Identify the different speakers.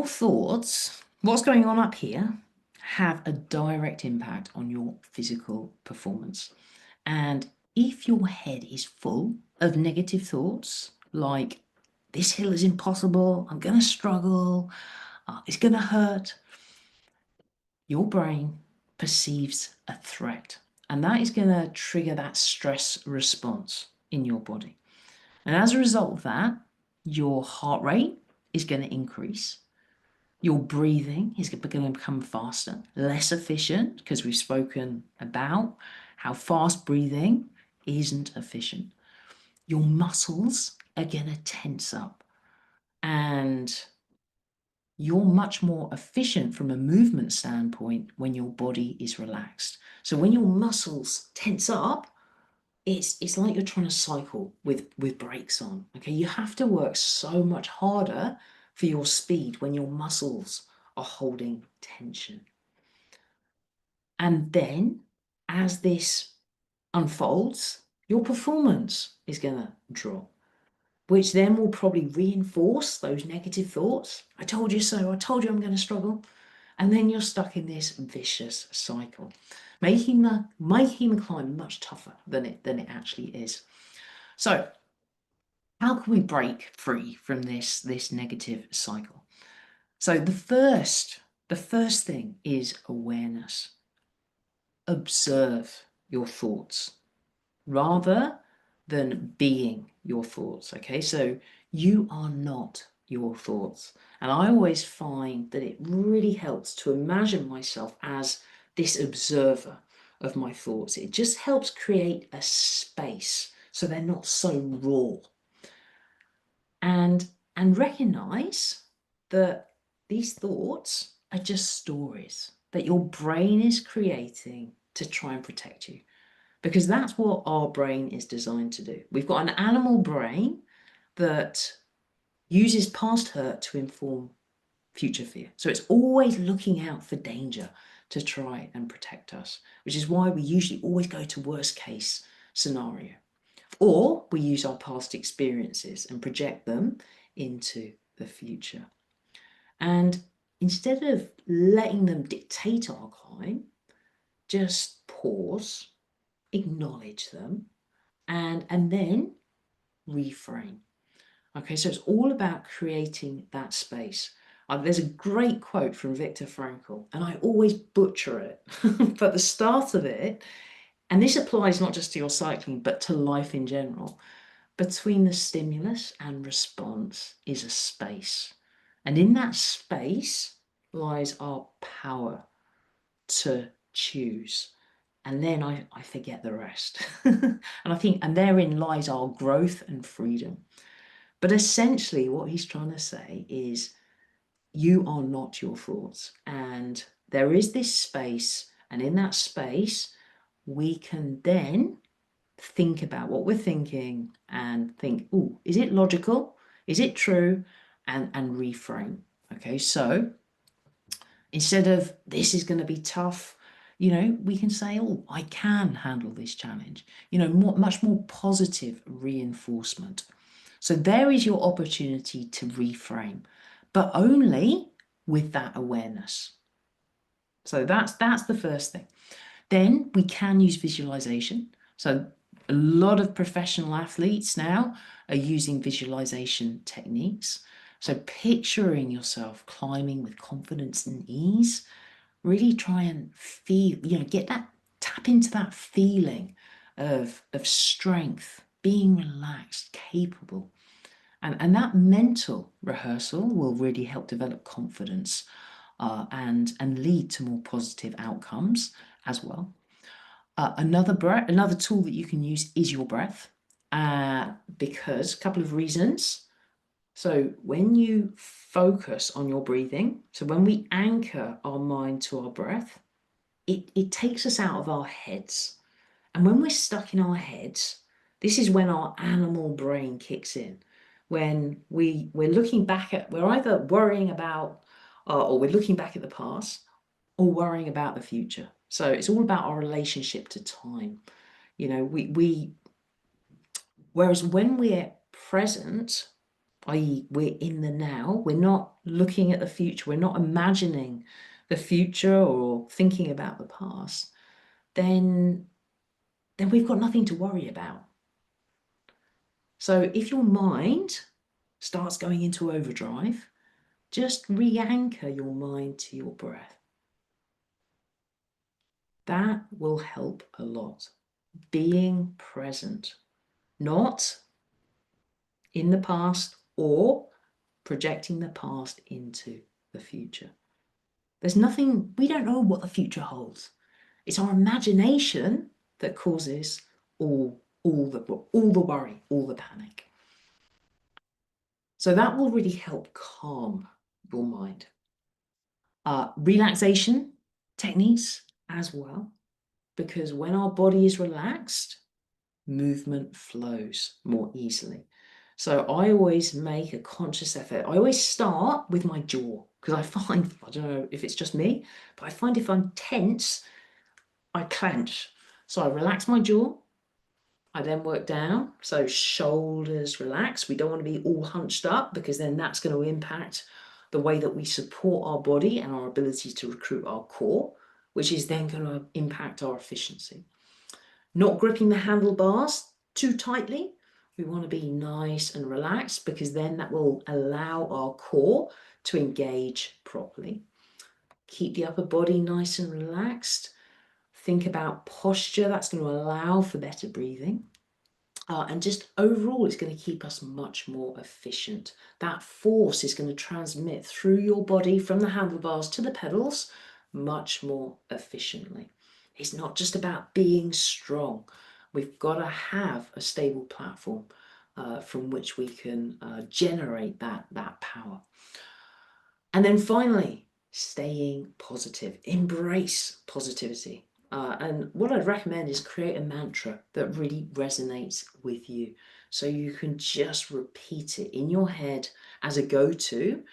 Speaker 1: your thoughts, what's going on up here, have a direct impact on your physical performance. And if your head is full of negative thoughts, like this hill is impossible, I'm going to struggle, it's going to hurt, your brain perceives a threat. And that is going to trigger that stress response in your body. And as a result of that, your heart rate is going to increase. Your breathing is going to become faster, less efficient, because we've spoken about how fast breathing isn't efficient. Your muscles are going to tense up, and you're much more efficient from a movement standpoint when your body is relaxed. So when your muscles tense up, it's like you're trying to cycle with brakes on. Okay, you have to work so much harder for your speed when your muscles are holding tension. And then as this unfolds, your performance is going to drop, which then will probably reinforce those negative thoughts. I told you so, I told you I'm going to struggle. And then you're stuck in this vicious cycle, making the climb much tougher than it actually is. So how can we break free from this negative cycle? So the first thing is awareness. Observe your thoughts rather than being your thoughts. Okay, so you are not your thoughts. And I always find that it really helps to imagine myself as this observer of my thoughts. It just helps create a space so they're not so raw. And recognize that these thoughts are just stories that your brain is creating to try and protect you, because that's what our brain is designed to do. We've got an animal brain that uses past hurt to inform future fear. So it's always looking out for danger to try and protect us, which is why we usually always go to worst case scenario. Or we use our past experiences and project them into the future. And instead of letting them dictate our climb, just pause, acknowledge them, and then reframe. Okay, so it's all about creating that space. There's a great quote from Viktor Frankl, and I always butcher it, but the start of it, and this applies not just to your cycling, but to life in general, between the stimulus and response is a space. And in that space lies our power to choose. And then I forget the rest. And therein lies our growth and freedom. But essentially what he's trying to say is you are not your thoughts. And there is this space, and in that space, we can then think about what we're thinking and think, oh, is it logical? Is it true? And reframe. Okay, so instead of this is going to be tough, we can say, oh, I can handle this challenge. Much more positive reinforcement. So there is your opportunity to reframe, but only with that awareness. So that's the first thing. Then we can use visualization. So a lot of professional athletes now are using visualization techniques. So picturing yourself climbing with confidence and ease, really try and feel, tap into that feeling of strength, being relaxed, capable. And that mental rehearsal will really help develop confidence and lead to more positive outcomes as well. Another tool that you can use is your breath, because a couple of reasons. So when you focus on your breathing, so when we anchor our mind to our breath, it takes us out of our heads. And when we're stuck in our heads, this is when our animal brain kicks in. When we're looking back we're either worrying about, or we're looking back at the past, or worrying about the future. So it's all about our relationship to time. Whereas when we're present, i.e., we're in the now, we're not looking at the future, we're not imagining the future or thinking about the past, then we've got nothing to worry about. So if your mind starts going into overdrive, just re-anchor your mind to your breath. That will help a lot. Being present, not in the past or projecting the past into the future. There's nothing, we don't know what the future holds. It's our imagination that causes all the worry, all the panic. So that will really help calm your mind. Relaxation techniques as well, because when our body is relaxed, movement flows more easily. So I always make a conscious effort. I always start with my jaw, because I find, I don't know if it's just me, but I find if I'm tense, I clench. So I relax my jaw. I then work down. So shoulders relax. We don't want to be all hunched up, because then that's going to impact the way that we support our body and our ability to recruit our core, which is then going to impact our efficiency. Not gripping the handlebars too tightly. We want to be nice and relaxed, because then that will allow our core to engage properly. Keep the upper body nice and relaxed. Think about posture. That's going to allow for better breathing. And just overall, it's going to keep us much more efficient. That force is going to transmit through your body from the handlebars to the pedals much more efficiently. It's not just about being strong. We've got to have a stable platform from which we can generate that power. And then finally, staying positive. Embrace positivity. And what I'd recommend is create a mantra that really resonates with you. So you can just repeat it in your head as a go-to.